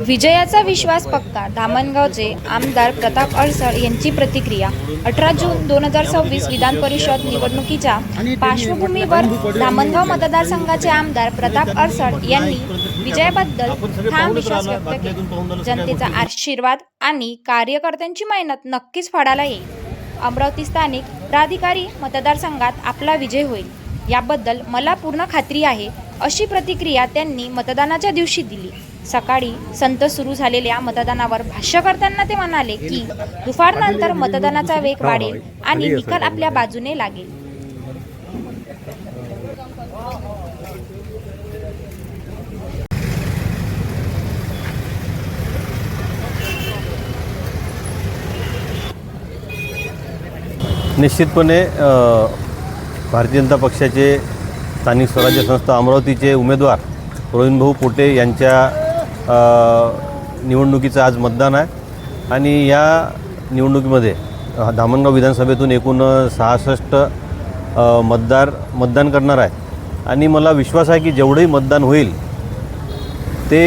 विजयाचा विश्वास पक्का. धामणगावचे आमदार प्रताप अडसळ यांची प्रतिक्रिया. 18 जून 2026 विधान परिषद निवडणुकीच्या पार्श्वभूमीवर धामणगाव मतदारसंघाचे आमदार प्रताप अडसळ यांनी विजयाबद्दल ठाम विश्वास व्यक्त केला. जनतेचा आशीर्वाद आणि कार्यकर्त्यांची मेहनत नक्कीच फळाला येईल. अमरावती स्थानिक प्राधिकारी मतदारसंघात आपला विजय होईल याबद्दल मला पूर्ण खात्री आहे, अशी प्रतिक्रिया त्यांनी मतदानाच्या दिवशी दिली. सकाळी संत सुरू झालेल्या मतदानावर भाष्य करताना ते म्हणाले की दुपारनंतर मतदानाचा वेग वाढेल आणि निकाल आपल्या बाजूने लागेल. निश्चितपणे भारतीय जनता पक्षाचे स्थानिक स्वराज्य संस्था अमरावतीचे उमेदवार प्रवीणभाऊ पोटे यांच्या निवडणुकीचं आज मतदान आहे आणि या निवडणुकीमध्ये धामणगाव विधानसभेतून एकूण 66 मतदान करणार आहे आणि मला विश्वास आहे की जेवढंही मतदान होईल ते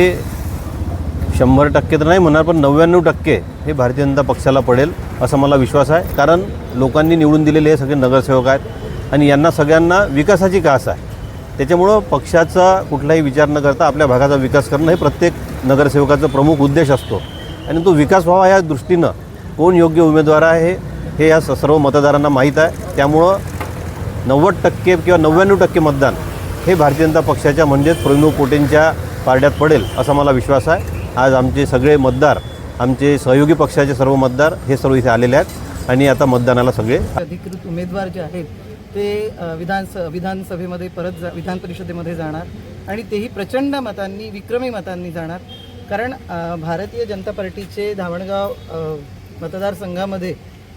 100% तर नाही म्हणणार, पण 99% हे भारतीय जनता पक्षाला पडेल असा मला विश्वास आहे. कारण लोकांनी निवडून दिलेले हे सगळे नगरसेवक आहेत आणि यांना सगळ्यांना विकासाची कास आहे. त्याच्यामुळं पक्षाचा कुठलाही विचार न करता आपल्या भागाचा विकास करणं हे प्रत्येक नगरसेवकाचा प्रमुख उद्देश असतो आणि तो विकास व्हावा या दृष्टीनं कोण योग्य उमेदवार आहे हे या सर्व मतदारांना माहीत आहे. त्यामुळं 90% किंवा 99% मतदान हे भारतीय जनता पक्षाच्या म्हणजेच प्रवीणभाऊ पोटेंच्या पारड्यात पडेल असा मला विश्वास आहे. आज आमचे सगळे मतदार, आमचे सहयोगी पक्षाचे सर्व मतदार हे सर्व इथे आलेले आहेत आणि आता मतदानाला सगळे अधिकृत उमेदवार जे आहेत ते विधानसभेमध्ये विधान परिषदेमध्ये जाणार आणि तेही प्रचंड मतांनी, विक्रमी मतांनी जाणार. कारण भारतीय जनता पार्टीचे धामणगाव मतदारसंघामध्ये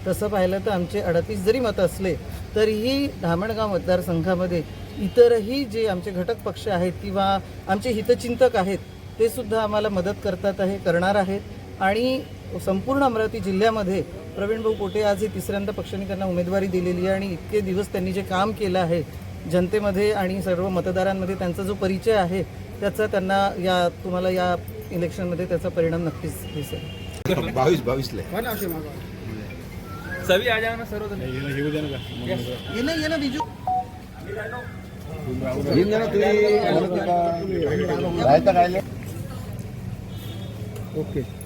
तसं पाहिलं तर आमचे 38 जरी मतं असले तरीही धामणगाव मतदारसंघामध्ये इतरही जे आमचे घटक पक्ष आहेत किंवा आमचे हितचिंतक आहेत ते सुद्धा आम्हाला मदत करणार आहेत आणि संपूर्ण अमरावती जिल्ह्यामध्ये प्रवीणभाऊ पोटे आज हे तिसऱ्यांदा पक्षाने त्यांना उमेदवारी दिलेली आहे आणि इतके दिवस त्यांनी जे काम केलं आहे जनतेमध्ये आणि सर्व मतदारांमध्ये त्यांचा जो परिचय आहे त्याचा त्यांना तुम्हाला या इलेक्शनमध्ये त्याचा परिणाम नक्कीच दिसेल. 22 सभी आ जाओ ना सर्व ये ना बिजू ओके.